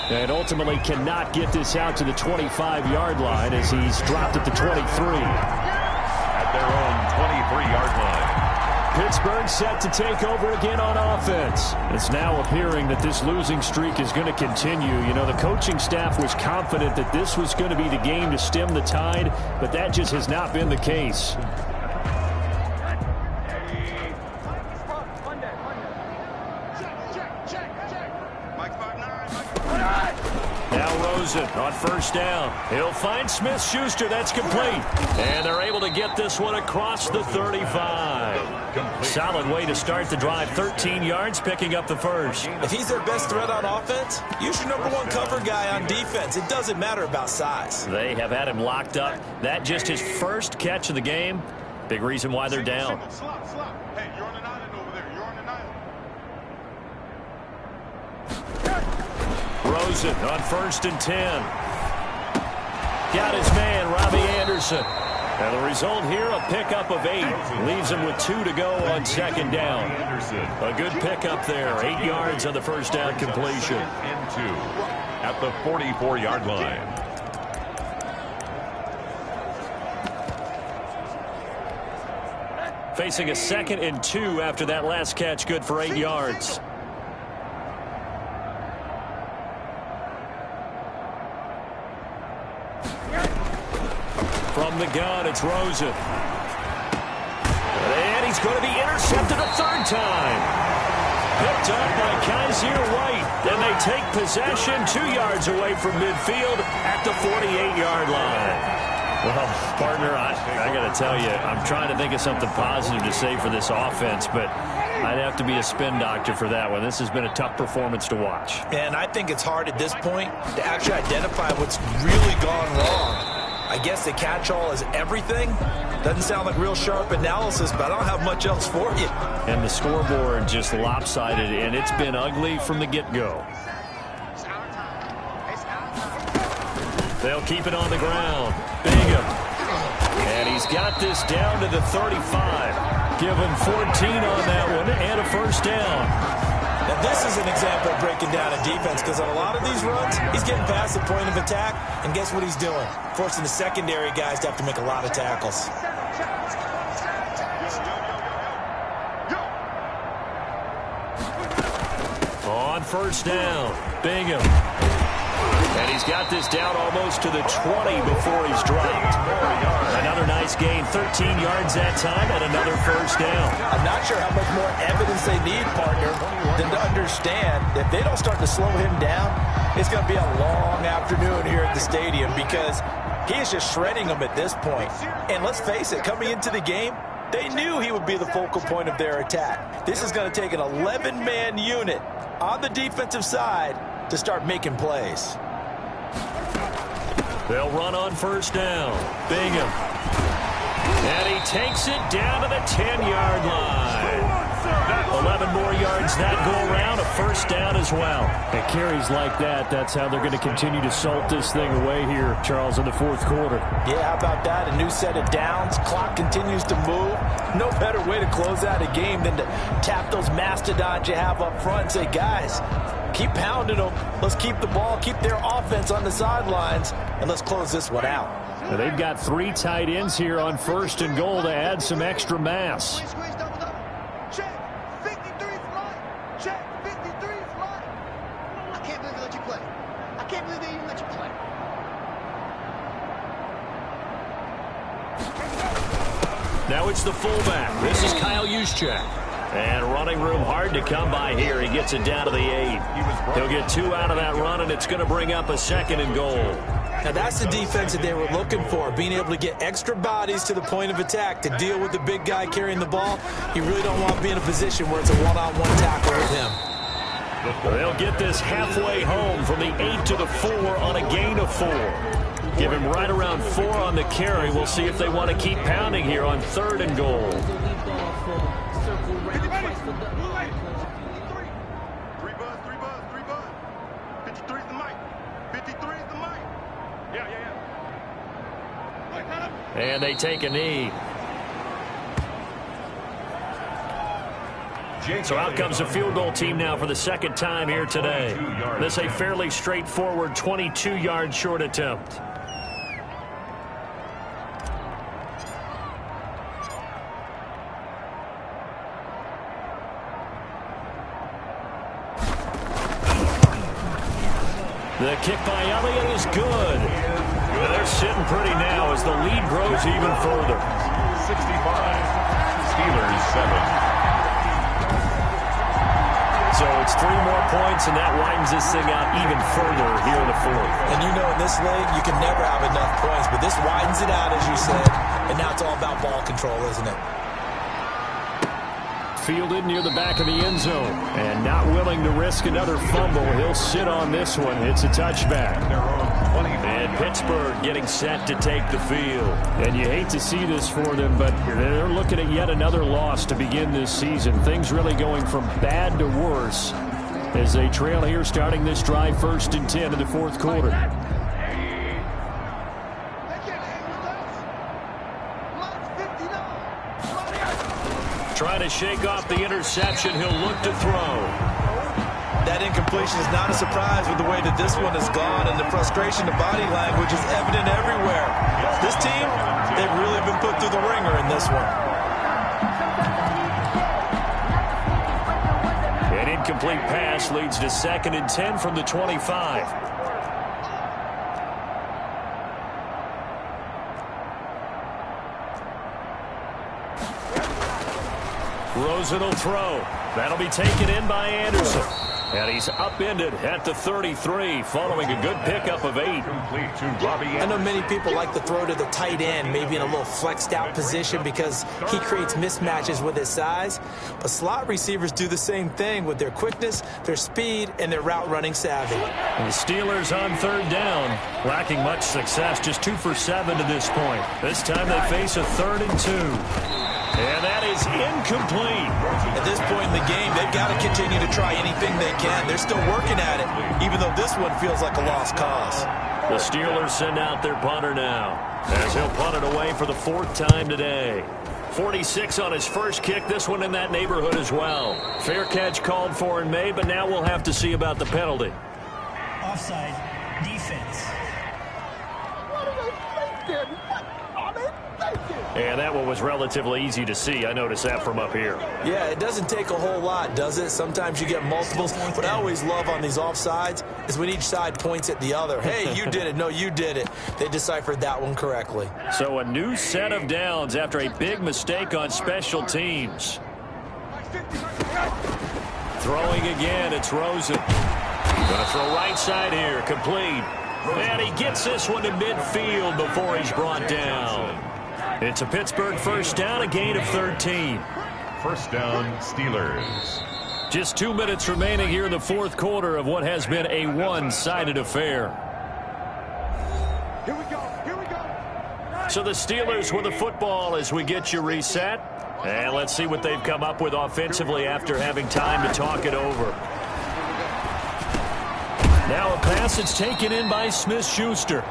B: And ultimately cannot get this out to the 25-yard line as he's dropped at the 23.
A: At their own 23-yard line.
B: Pittsburgh set to take over again on offense. It's now appearing that this losing streak is going to continue. The coaching staff was confident that this was going to be the game to stem the tide, but that just has not been the case. On first down, he'll find Smith-Schuster. That's complete. And they're able to get this one across the 35. Solid way to start the drive. 13 yards, picking up the first.
D: If he's their best threat on offense, use your #1 cover guy on defense. It doesn't matter about size.
B: They have had him locked up. That just his first catch of the game. Big reason why they're down.
F: Slop. Hey, you're on an island over there. You're on an island.
B: Rosen on first and 10. Got his man, Robbie Anderson. And the result here, a pickup of 8. Leaves him with 2 to go on second down. A good pickup there. 8 yards on the first down completion.
A: And 2 at the 44-yard line.
B: Facing a 2nd and 2 after that last catch, good for 8 yards. From the gun, it's Rosen. And he's going to be intercepted a 3rd time. Picked up by Kaiser White. And they take possession 2 yards away from midfield at the 48-yard line. Well, partner, I got to tell you, I'm trying to think of something positive to say for this offense, but I'd have to be a spin doctor for that one. This has been a tough performance to watch.
D: And I think it's hard at this point to actually identify what's really gone wrong. I guess the catch-all is everything. Doesn't sound like real sharp analysis, but I don't have much else for you.
B: And the scoreboard just lopsided, and it's been ugly from the get-go. They'll keep it on the ground. Bingham. And he's got this down to the 35. Give him 14 on that one and a 1st down.
D: Now, this is an example of breaking down a defense because on a lot of these runs, he's getting past the point of attack, and guess what he's doing? Forcing the secondary guys to have to make a lot of tackles.
B: On 1st down, Bingham. And he's got this down almost to the 20 before he's dropped. Another nice gain, 13 yards that time, and another 1st down.
G: I'm not sure how much more evidence they need, partner, than to understand if they don't start to slow him down, it's going to be a long afternoon here at the stadium because he is just shredding them at this point. And let's face it, coming into the game, they knew he would be the focal point of their attack. This is going to take an 11-man unit on the defensive side to start making plays.
B: They'll run on 1st down. Bingham. And he takes it down to the 10-yard line. 11 more yards that go around, a 1st down as well.
C: At carries like that, that's how they're going to continue to salt this thing away here, Charles, in the 4th quarter.
G: Yeah, how about that? A new set of downs. Clock continues to move. No better way to close out a game than to tap those mastodons you have up front and say, guys, keep pounding them. Let's keep the ball, keep their offense on the sidelines, and let's close this one out.
C: Now, they've got 3 tight ends here on 1st and goal to add some extra mass.
F: Check. 53 flight. Check. 53 flight. I can't believe they let you play. I can't believe they even let you play.
B: Now it's the fullback. This is Kyle Juszczyk. And running room hard to come by here. He gets it down to the 8. He'll get 2 out of that run, and it's going to bring up a 2nd and goal.
D: Now, that's the defense that they were looking for, being able to get extra bodies to the point of attack to deal with the big guy carrying the ball. You really don't want to be in a position where it's a one-on-one tackle with him.
B: They'll get this halfway home from the 8 to the 4 on a gain of 4. Give him right around 4 on the carry. We'll see if they want to keep pounding here on 3rd and goal.
F: 3 buzz. 53 is the mic. 53 is the mic. Yeah.
B: And they take a knee. So out comes the field goal team now for the 2nd time here today. This a fairly straightforward 22-yard short attempt. The kick by Elliott is good. They're sitting pretty now as the lead grows even further.
A: 65. Steelers 7.
B: So it's 3 more points, and that widens this thing out even further here in the 4th.
D: And you know in this league, you can never have enough points, but this widens it out, as you said, and now it's all about ball control, isn't it?
C: Fielded near the back of the end zone. And not willing to risk another fumble. He'll sit on this one. It's a touchback.
B: And Pittsburgh getting set to take the field.
C: And you hate to see this for them, but they're looking at yet another loss to begin this season. Things really going from bad to worse as they trail here starting this drive 1st and 10 in the 4th quarter.
B: Trying to shake off the interception. He'll look to throw.
D: That incompletion is not a surprise with the way that this one has gone, and the frustration, the body language is evident everywhere. This team, they've really been put through the ringer in this one.
C: incomplete pass leads to 2nd and 10 from the 25. Rosen will throw. That'll be taken in by Anderson. And he's upended at the 33 following a good pickup of 8.
D: I know many people like to throw to the tight end, maybe in a little flexed out position because he creates mismatches with his size. But slot receivers do the same thing with their quickness, their speed, and their route running savvy.
C: And the Steelers on 3rd down, lacking much success, just 2 for 7 to this point. This time they face a 3rd and 2. And that is incomplete.
D: At this point in the game, they've got to continue to try anything they can. They're still working at it, even though this one feels like a lost cause.
C: The Steelers send out their punter now, as he'll punt it away for the 4th time today. 46 on his first kick, this one in that neighborhood as well. Fair catch called for and made, but now we'll have to see about the penalty.
E: Offside. Defense.
F: What are they thinking? What are they thinking?
C: And that one was relatively easy to see. I noticed that from up here.
D: Yeah, it doesn't take a whole lot, does it? Sometimes you get multiples. What I always love on these offsides is when each side points at the other. Hey, you did it. No, you did it. They deciphered that one correctly.
C: So a new set of downs after a big mistake on special teams. Throwing again, it's Rosen. Gonna throw right side here, complete. And he gets this one to midfield before he's brought down. It's a Pittsburgh first down, a gain of 13.
A: First down, Steelers.
C: Just 2 minutes remaining here in the 4th quarter of what has been a one-sided affair.
F: Here we go. Here we go.
C: So the Steelers with the football as we get you reset. And let's see what they've come up with offensively after having time to talk it over. Now a pass that's taken in by Smith-Schuster.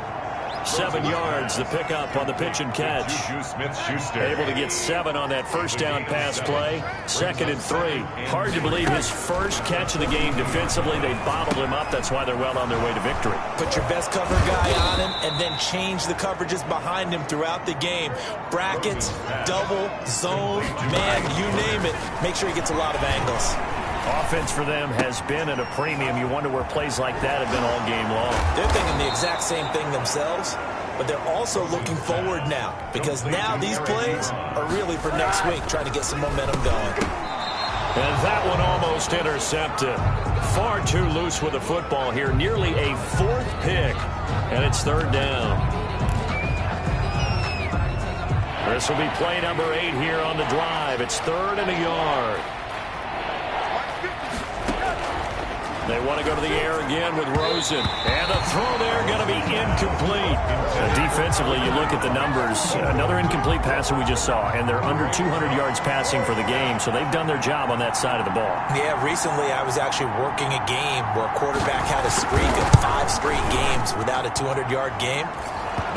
C: 7 yards, the pickup on the pitch and catch. Able to get 7 on that first down pass play. 2nd and 3. Hard to believe his first catch of the game defensively. They bottled him up. That's why they're well on their way to victory.
D: Put your best cover guy on him and then change the coverages behind him throughout the game. Brackets, double, zone, man, you name it. Make sure he gets a lot of angles.
C: Offense for them has been at a premium. You wonder where plays like that have been all game long.
D: They're thinking the exact same thing themselves, but they're also looking forward now because now these plays are really for next week, trying to get some momentum going.
C: And that one almost intercepted. Far too loose with the football here. Nearly a 4th pick, and it's 3rd down. This will be play number 8 here on the drive. It's 3rd and a yard. They want to go to the air again with Rosen. And the throw there going to be incomplete. Defensively, you look at the numbers. Another incomplete pass that we just saw. And they're under 200 yards passing for the game. So they've done their job on that side of the ball.
D: Yeah, recently I was actually working a game where a quarterback had a streak of 5 straight games without a 200-yard game.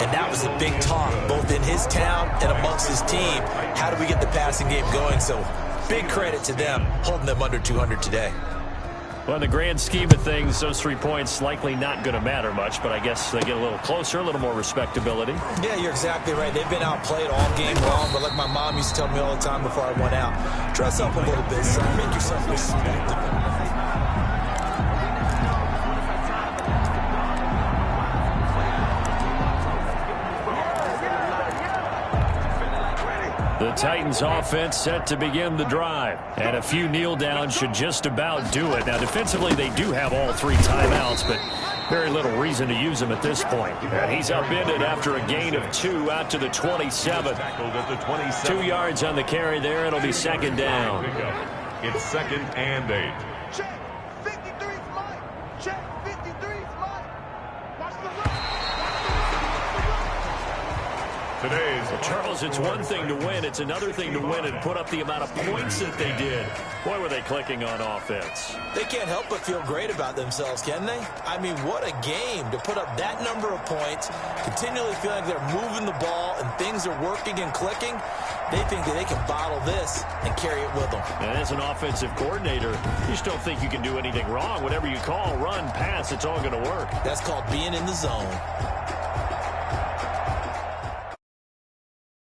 D: And that was a big talk, both in his town and amongst his team. How do we get the passing game going? So big credit to them, holding them under 200 today.
C: Well, in the grand scheme of things, those 3 points likely not going to matter much, but I guess they get a little closer, a little more respectability.
D: Yeah, you're exactly right. They've been outplayed all game long, but like my mom used to tell me all the time before I went out, dress up a little bit, son. Make yourself respectable.
C: The Titans offense set to begin the drive. And a few kneel downs should just about do it. Now, defensively, they do have all 3 timeouts, but very little reason to use them at this point. And he's upended after a gain of 2 out to the 27. 2 yards on the carry there. It'll be 2nd down.
A: It's 2nd and 8.
F: Check. 53's mine. Check. 53's mine. Watch the run.
A: Today's
C: Charles, it's one thing to win. It's another thing to win and put up the amount of points that they did. Boy, were they clicking on offense.
D: They can't help but feel great about themselves, can they? I mean, what a game to put up that number of points, continually feeling like they're moving the ball and things are working and clicking. They think that they can bottle this and carry it with them.
C: And as an offensive coordinator, you just don't think you can do anything wrong. Whatever you call, run, pass, it's all going to work.
D: That's called being in the zone.